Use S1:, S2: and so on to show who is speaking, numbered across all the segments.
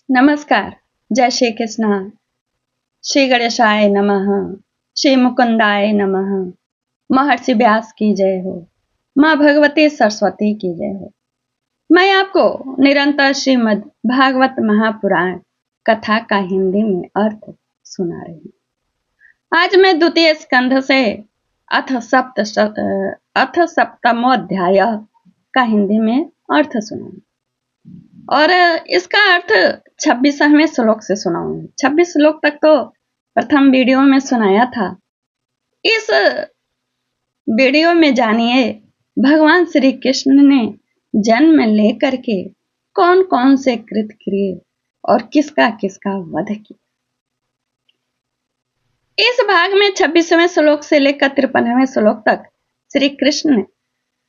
S1: नमस्कार। जय श्री कृष्ण। श्री गणेशाय नमः। श्री मुकुंदाय नमः। महर्षि व्यास की जय हो। माँ भगवती सरस्वती की जय हो। मैं आपको निरंतर श्रीमद् भागवत महापुराण कथा का हिंदी में अर्थ सुना रही हूँ। आज मैं द्वितीय स्कंध से अथ सप्तमोध्याय का हिंदी में अर्थ सुनाऊंगी और इसका अर्थ 26वें श्लोक से सुनाऊंगी। 26 श्लोक तक तो प्रथम वीडियो में सुनाया था। इस वीडियो में जानिए भगवान श्री कृष्ण ने जन्म लेकर के कौन कौन से कृत्य किए और किसका किसका वध किया। इस भाग में 26वें श्लोक से लेकर 53वें श्लोक तक श्री कृष्ण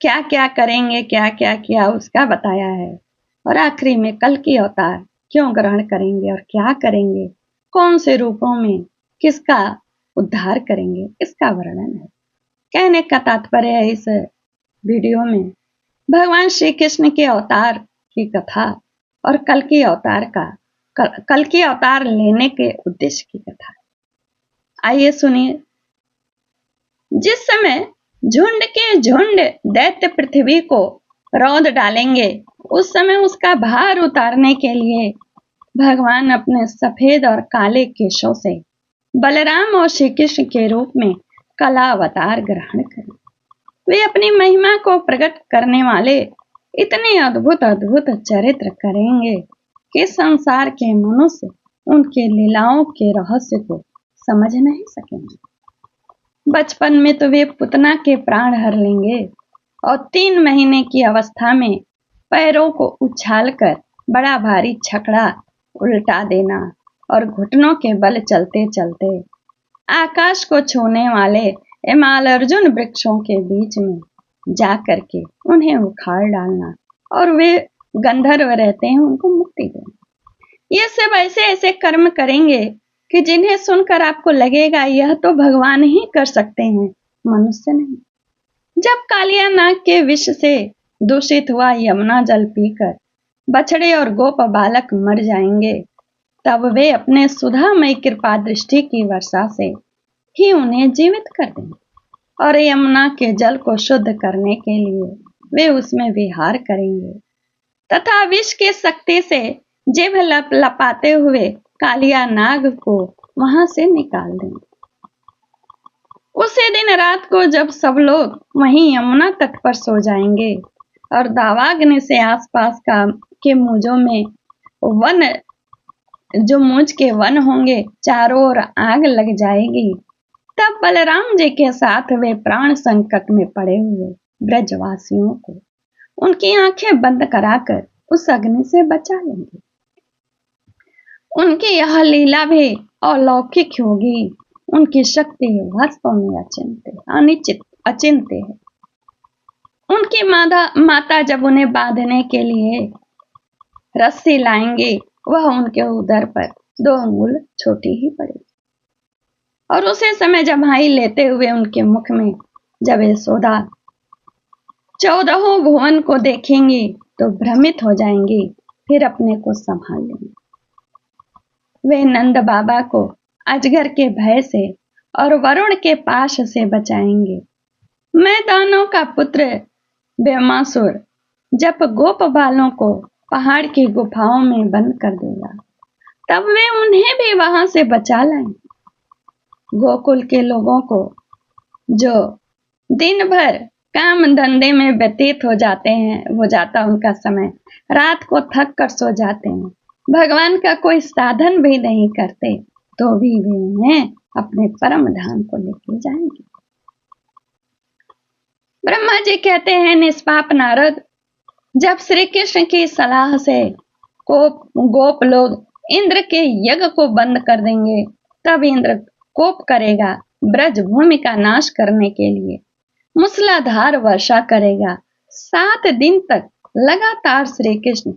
S1: क्या क्या करेंगे, क्या क्या किया उसका बताया है। और आखिरी में कल की अवतार क्यों ग्रहण करेंगे और क्या करेंगे, कौन से रूपों में किसका उद्धार करेंगे, इसका वर्णन है। कहने का तात्पर्य है इस वीडियो में भगवान श्री कृष्ण के अवतार की कथा और कल की अवतार लेने के उद्देश्य की कथा। आइए सुनिए। जिस समय झुंड के झुंड दैत्य पृथ्वी को रौंद डालेंगे, उस समय उसका भार उतारने के लिए भगवान अपने सफेद और काले केशों से बलराम और श्री कृष्ण के रूप में कला अवतार ग्रहण करें। वे अपनी महिमा को प्रकट करने वाले इतने अद्भुत अद्भुत चरित्र करेंगे कि संसार के मनुष्य उनके लीलाओं के रहस्य को समझ नहीं सकेंगे। बचपन में तो वे पुतना के प्राण हर लेंगे और 3 महीने की अवस्था में पैरों को उछालकर बड़ा भारी छकड़ा उल्टा देना और घुटनों के बल चलते चलते आकाश को छूने वाले हिमालर्जुन वृक्षों के बीच में जा करके उन्हें उखाड़ डालना और वे गंधर्व रहते हैं उनको मुक्ति देना। ये सब ऐसे ऐसे कर्म करेंगे कि जिन्हें सुनकर आपको लगेगा यह तो भगवान ही कर सकते हैं, मनुष्य नहीं। जब कालिया नाग के विष से दूषित हुआ यमुना जल पीकर बछड़े और गोप बालक मर जाएंगे, तब वे अपने सुधामय कृपा दृष्टि की वर्षा से ही उन्हें जीवित कर देंगे और यमुना के जल को शुद्ध करने के लिए वे उसमें विहार करेंगे तथा विष की शक्ति से जीभ लपाते हुए कालिया नाग को वहां से निकाल देंगे। उसी दिन रात को जब सब लोग वहीं यमुना तट पर सो जाएंगे और दावाग्नि से आसपास के मूंजों में मूंज के वन होंगे चारों ओर आग लग जाएगी, तब बलराम जी के साथ वे प्राण संकट में पड़े हुए ब्रजवासियों को उनकी आंखें बंद कराकर उस अग्नि से बचा लेंगे। उनकी यह लीला भी अलौकिक होगी। उनकी शक्ति वास्तव में अचिंत्य है। उनकी माता जब उन्हें बांधने के लिए रस्सी लाएंगे, वह उनके उदर पर 2 अंगुल छोटी ही पड़ेगी और उसी समय जम्हाई लेते हुए उनके मुख में जब यशोदा 14 भुवन को देखेंगी तो भ्रमित हो जाएंगी, फिर अपने को संभाल लेंगी। वे नंद बाबा को अजगर के भय से और वरुण के पाश से बचाएंगे। मैं दानव का पुत्र बेमासुर जब गोप बालों को पहाड़ की गुफाओं में बंद कर देगा, तब वे उन्हें भी वहां से बचा लाएंगे। गोकुल के लोगों को जो दिन भर काम धंधे में व्यतीत हो जाता उनका समय, रात को थक कर सो जाते हैं, भगवान का कोई साधन भी नहीं करते, तो भी वे उन्हें अपने परम धाम को लेके जाएंगे। ब्रह्मा जी कहते हैं, निष्पाप नारद, जब श्री कृष्ण की सलाह से गोप लोग इंद्र के यज्ञ को बंद कर देंगे, तब इंद्र कोप करेगा, ब्रज भूमि का नाश करने के लिए मूसलाधार वर्षा करेगा। 7 दिन तक लगातार श्री कृष्ण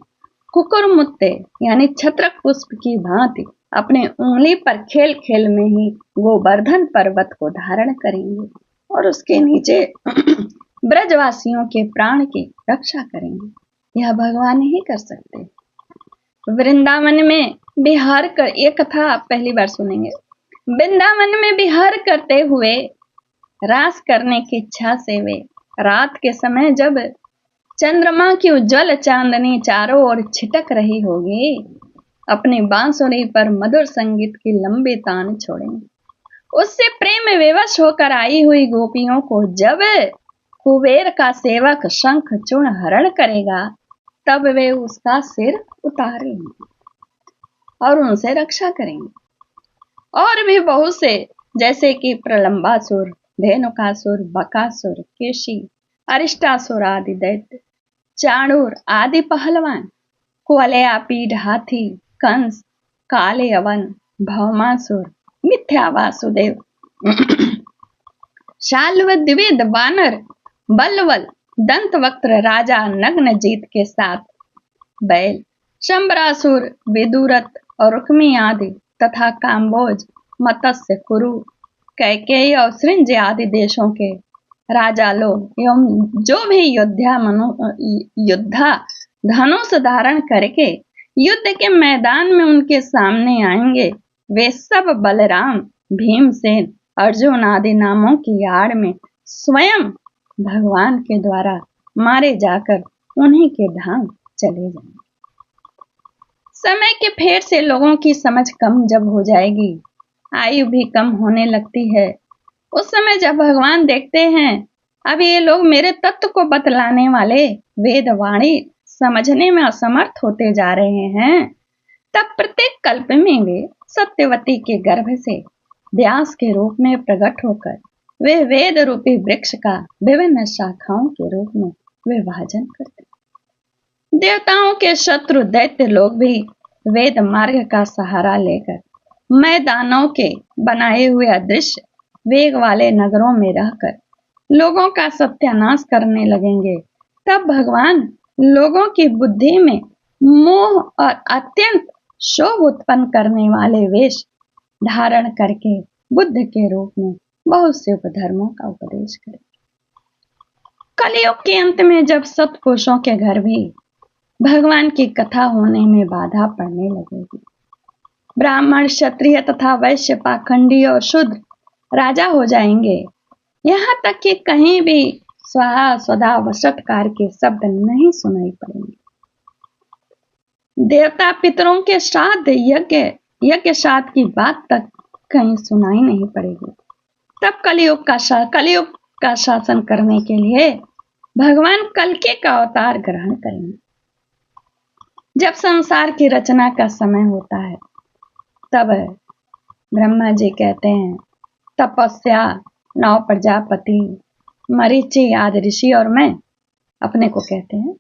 S1: कुकुरमुत्ते यानी छत्रक पुष्प की भांति अपने उंगली पर खेल खेल में ही गोवर्धन पर्वत को धारण करेंगे और उसके नीचे ब्रजवासियों के प्राण की रक्षा करेंगे। यह भगवान ही कर सकते हैं। वृंदावन में विहार कर, ये कथा आप पहली बार सुनेंगे। वृंदावन में विहार करते हुए रास करने की इच्छा से वे रात के समय जब चंद्रमा की उज्जवल चांदनी चारों ओर छिटक रही होगी, अपनी बांसुरी पर मधुर संगीत की लंबी तान छोड़ेंगे। उससे प्रेम विवश होकर आई हुई गोपियों को जब कुबेर का सेवक शंख चूर्ण हरण करेगा, तब वे उसका सिर उतारेंगे और उनसे रक्षा करेंगे। और भी बहुत से, जैसे कि प्रलंबासुर, धेनुकासुर, बकासुर, केशी, अरिष्टासुर आदि दैत्य, चाणूर आदि पहलवान, कुवलया पीढ़ हाथी, कंस, काले अवन, भौमासुर, मिथ्या वासुदेव, शाल्व द्विविध वानर, बल्वल, दंतवक्त्र राजा नग्नजीत के साथ बैल, शंबरासुर, विदुरथ और रुक्मी आदि तथा काम्बोज, मत्स्य, कुरु, कैकेयी और श्रृंज आदि देशों के राजा लोग एवं जो भी योद्धा धनुष धारण करके युद्ध के मैदान में उनके सामने आएंगे, वे सब बलराम, भीमसेन, अर्जुन आदि नामों की आड़ में स्वयं भगवान के द्वारा मारे जाकर उन्हीं के धाम चले जाएंगे। समय के फेर से लोगों की समझ कम जब हो जाएगी, आयु भी कम होने लगती है, उस समय जब भगवान देखते हैं अब ये लोग मेरे तत्व को बतलाने वाले वेद वाणी समझने में असमर्थ होते जा रहे हैं, तब प्रत्येक कल्प में वे सत्यवती के गर्भ से व्यास के रूप में प्रकट होकर वे वेद रूपी वृक्ष का विभिन्न शाखाओं के रूप में विभाजन करते। देवताओं के शत्रु दैत्य लोग भी वेद मार्ग का सहारा लेकर मैदानों के बनाए हुए अदृश्य वेग वाले नगरों में रहकर लोगों का सत्यानाश करने लगेंगे। तब भगवान लोगों की बुद्धि में मोह और अत्यंत शोभ उत्पन्न करने वाले वेश धारण करके बुद्ध के रूप में बहुत से उपधर्मों का उपदेश करेंगे। कलयुग के अंत में जब सत्पुरुषों के घर भी भगवान की कथा होने में बाधा पड़ने लगेगी, ब्राह्मण, क्षत्रिय तथा वैश्य, पाखंडी और शूद्र राजा हो जाएंगे, यहाँ तक कि कहीं भी स्वाहा स्वधा वषटकार के शब्द नहीं सुनाई पड़ेंगे। देवता पितरों के श्राद्ध, यज्ञ श्राद्ध की बात तक कहीं सुनाई नहीं पड़ेगी। तब कलयुग का शासन करने के लिए भगवान कल्कि का अवतार ग्रहण करेंगे। जब संसार की रचना का समय होता है, तब ब्रह्मा जी कहते हैं, तपस्या, 9 प्रजापति, मरीचि आदि ऋषि और मैं अपने को कहते हैं।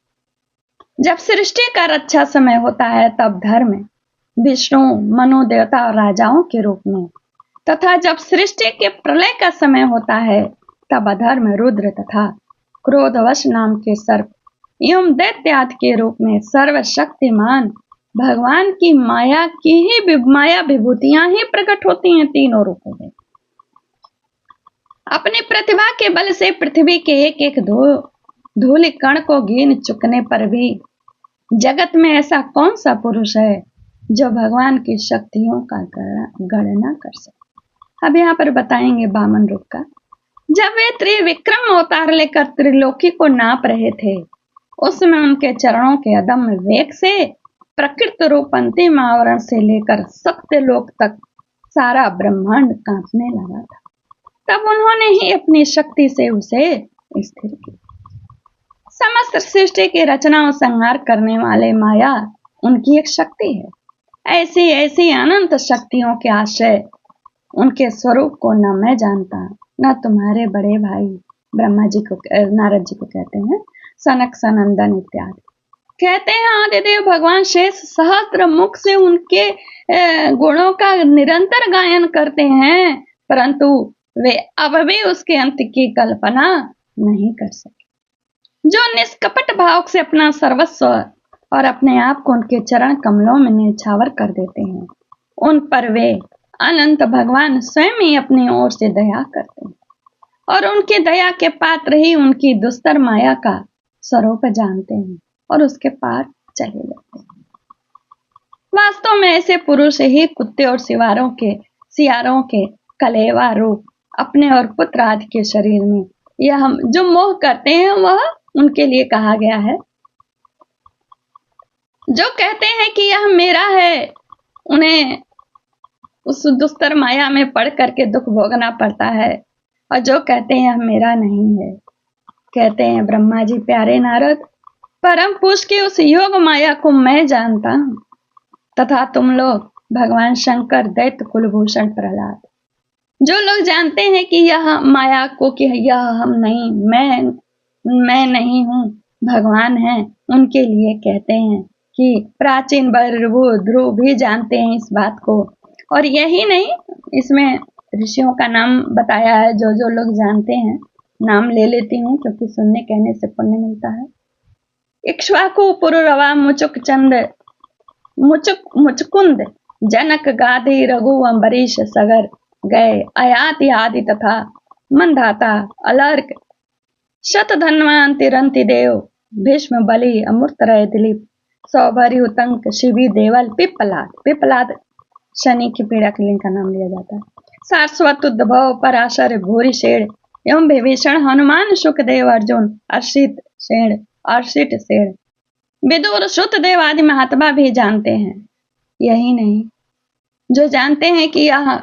S1: जब सृष्टि का अच्छा समय होता है, तब धर्म, विष्णु, मनु देवता और राजाओं के रूप में, तथा जब सृष्टि के प्रलय का समय होता है, तब अधर्म, रुद्र तथा क्रोधवश नाम के सर्प एवं दैत्यादि के रूप में सर्वशक्तिमान भगवान की माया विभूतियां ही प्रकट होती हैं तीनों रूपों में। अपनी प्रतिभा के बल से पृथ्वी के एक एक धूल कण को गिन चुकने पर भी जगत में ऐसा कौन सा पुरुष है जो भगवान की शक्तियों का गणना कर सके। अब यहाँ पर बताएंगे वामन रूप का। जब वे त्रिविक्रम अवतार लेकर त्रिलोकी को नाप रहे थे, उसमें उनके चरणों के अदम्य वेग से प्रकृत रूप अंतिम आवरण से लेकर सत्यलोक तक सारा ब्रह्मांड कांपने लगा था। तब उन्होंने ही अपनी शक्ति से उसे स्थिर किया। समस्त सृष्टि की रचना और संहार करने वाले माया उनकी एक शक्ति है। ऐसी अनंत शक्तियों के आश्रय उनके स्वरूप को न मैं जानता, न तुम्हारे बड़े भाई ब्रह्मा जी को, नारद जी को कहते हैं, सनक सनंदन इत्यादि कहते हैं। आदिदेव भगवान शेष सहस्त्र मुख से उनके गुणों का निरंतर गायन करते हैं, परंतु वे अब भी उसके अंत की कल्पना नहीं कर सके। जो निष्कपट भाव से अपना सर्वस्व और अपने आप को उनके चरण कमलों में न्यौछावर कर देते हैं, उन पर वे अनंत भगवान स्वयं ही अपनी ओर से दया करते हैं और उनकी दया के पात्र ही उनकी दुस्तर माया का स्वरूप जानते हैं और उसके पार चले जाते हैं। वास्तव में ऐसे पुरुष ही कुत्ते और सियारों के कलेवा रूप अपने और पुत्र आदि के शरीर में यह हम जो मोह करते हैं वह उनके लिए कहा गया है। जो कहते हैं कि यह मेरा है, उन्हें उस दुस्तर माया में पड़ करके दुख भोगना पड़ता है। और जो कहते हैं यह मेरा नहीं है, कहते हैं ब्रह्मा जी प्यारे नारद, परम पुरुष की उस योग माया को मैं जानता हूं, तथा तुम लोग भगवान शंकर, दैत्य कुलभूषण प्रहलाद, जो लोग जानते हैं कि यह माया को कि यह हम नहीं, मैं नहीं हूं, भगवान है, उनके लिए कहते हैं कि प्राचीन ध्रुव भी जानते हैं इस बात को। और यही नहीं, इसमें ऋषियों का नाम बताया है। जो जो लोग जानते हैं, नाम ले लेती हूँ क्योंकि सुनने कहने से पुण्य मिलता है। इक्ष्वाकु पुरुरवा मुचकुंद जनक गाधि रघु अम्बरीश सगर गए अयाति आदि तथा मंदाता अलर्क शतधन्वान तिरंति देव भीष्म बलि अमूर्तरय दिलीप सौभरी उतंक शिवी देवल पिपलाद शनि की पीड़ा के लिंग का नाम लिया जाता है। सारस्वत उद्भव पराशर भूरि शेड़ एवं विभीषण हनुमान सुखदेव अर्जुन अर्षित शेड़ विदुर श्रुतदेव आदि महात्मा भी जानते हैं। यही नहीं, जो जानते हैं कि यह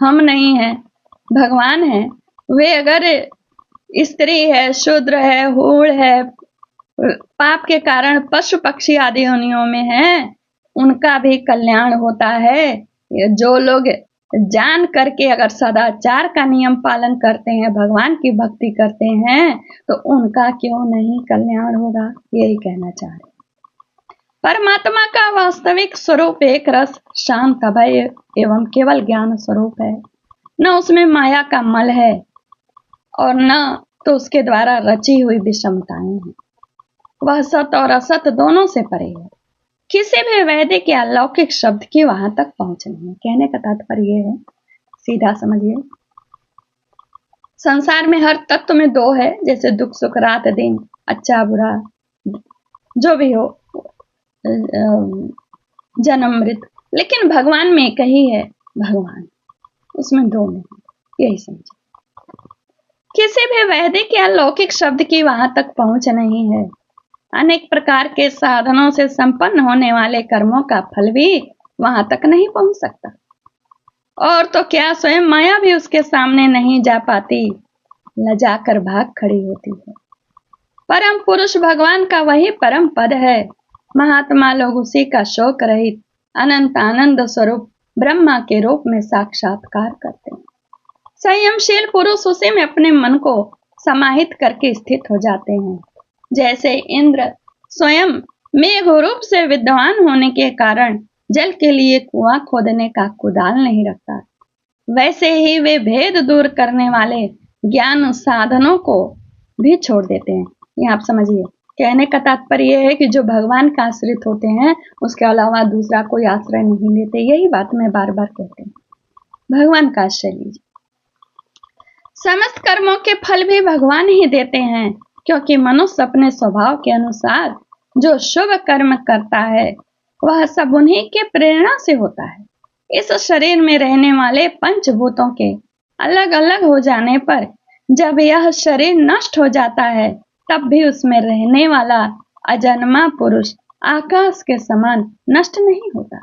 S1: हम नहीं है, भगवान है, वे अगर स्त्री है, शूद्र है, हूण है, पाप के कारण पशु पक्षी आदि योनियों में है, उनका भी कल्याण होता है। जो लोग जान करके अगर सदाचार का नियम पालन करते हैं, भगवान की भक्ति करते हैं, तो उनका क्यों नहीं कल्याण होगा, यही कहना चाह रहे। परमात्मा का वास्तविक स्वरूप एक रस, शांत, अभय एवं केवल ज्ञान स्वरूप है। न उसमें माया का मल है और न तो उसके द्वारा रची हुई विषमताएं हैं। वह सत और असत दोनों से परे है। किसी भी वैदिक या लौकिक शब्द की वहां तक पहुंच नहीं है। कहने का तात्पर्य है, सीधा समझिए, संसार में हर तत्व में दो है, जैसे दुख सुख, रात दिन, अच्छा बुरा, जो भी हो, जन्म मृत, लेकिन भगवान में एक ही है। भगवान, उसमें दो नहीं, यही समझिए। किसी भी वैदिक या लौकिक शब्द की वहां तक पहुंच नहीं है। अनेक प्रकार के साधनों से संपन्न होने वाले कर्मों का फल भी वहां तक नहीं पहुंच सकता। और तो क्या, स्वयं माया भी उसके सामने नहीं जा पाती, लजाकर भाग खड़ी होती है। परम पुरुष भगवान का वही परम पद है। महात्मा लोग उसी का शोक रहित अनंत आनंद स्वरूप ब्रह्मा के रूप में साक्षात्कार करते हैं। संयमशील पुरुष उसी में अपने मन को समाहित करके स्थित हो जाते हैं। जैसे इंद्र स्वयं मेघ रूप से विद्वान होने के कारण जल के लिए कुआं खोदने का कुदाल नहीं रखता, वैसे ही वे भेद दूर करने वाले ज्ञान साधनों को भी छोड़ देते हैं। ये आप समझिए। कहने का तात्पर्य है कि जो भगवान का आश्रित होते हैं, उसके अलावा दूसरा कोई आश्रय नहीं लेते। यही बात मैं बार बार कहते हैं, भगवान का आश्रय लीजिए। समस्त कर्मों के फल भी भगवान ही देते हैं, क्योंकि मनुष्य अपने स्वभाव के अनुसार जो शुभ कर्म करता है, वह सब उन्हीं के प्रेरणा से होता है। इस शरीर में रहने वाले पंचभूतों के अलग अलग हो जाने पर जब यह शरीर नष्ट हो जाता है, तब भी उसमें रहने वाला अजन्मा पुरुष आकाश के समान नष्ट नहीं होता।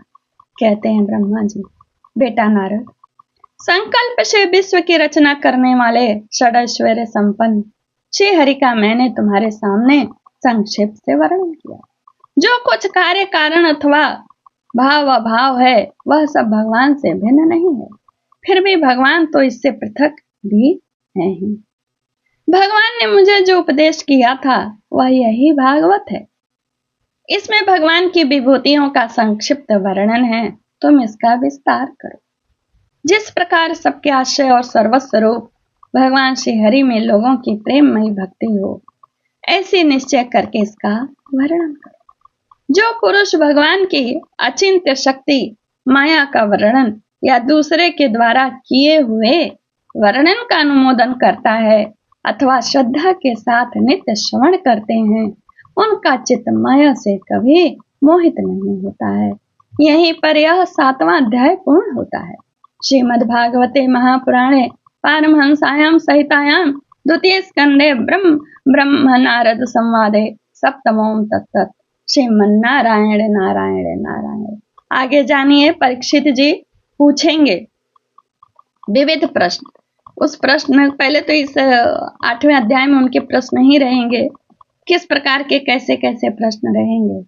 S1: कहते हैं ब्रह्मा जी, बेटा नारद, संकल्प से विश्व की रचना करने वाले षडैश्वर्य संपन्न श्री हरि का मैंने तुम्हारे सामने संक्षेप से वर्णन किया। जो कुछ कार्य कारण अथवा भाव अभाव है, वह सब भगवान से भिन्न नहीं है। फिर भी भगवान तो इससे पृथक भी है ही। भगवान ने मुझे जो उपदेश किया था, वह यही भागवत है। इसमें भगवान की विभूतियों का संक्षिप्त वर्णन है, तुम इसका विस्तार करो। जिस प्रकार सबके आश्रय और सर्वस्व रूप भगवान श्री हरि में लोगों की प्रेममयी भक्ति हो, ऐसी निश्चय करके इसका वर्णन करो। जो पुरुष भगवान की अचिंत्य शक्ति माया का वर्णन या दूसरे के द्वारा किए हुए वर्णन का अनुमोदन करता है अथवा श्रद्धा के साथ नित्य श्रवण करते हैं, उनका चित्त माया से कभी मोहित नहीं होता है। यहीं पर यह 7वां अध्याय पूर्ण होता है। श्रीमद्भागवते महापुराणे पारमहंसायां सहितायां द्वितीय स्कंदे ब्रह्म नारद संवादे सप्तमों तत्तत्। श्रीमन्नारायण नारायण नारायण। आगे जानिए, परीक्षित जी पूछेंगे विविध प्रश्न। उस प्रश्न पहले तो इस 8वें अध्याय में उनके प्रश्न ही रहेंगे, किस प्रकार के कैसे कैसे प्रश्न रहेंगे।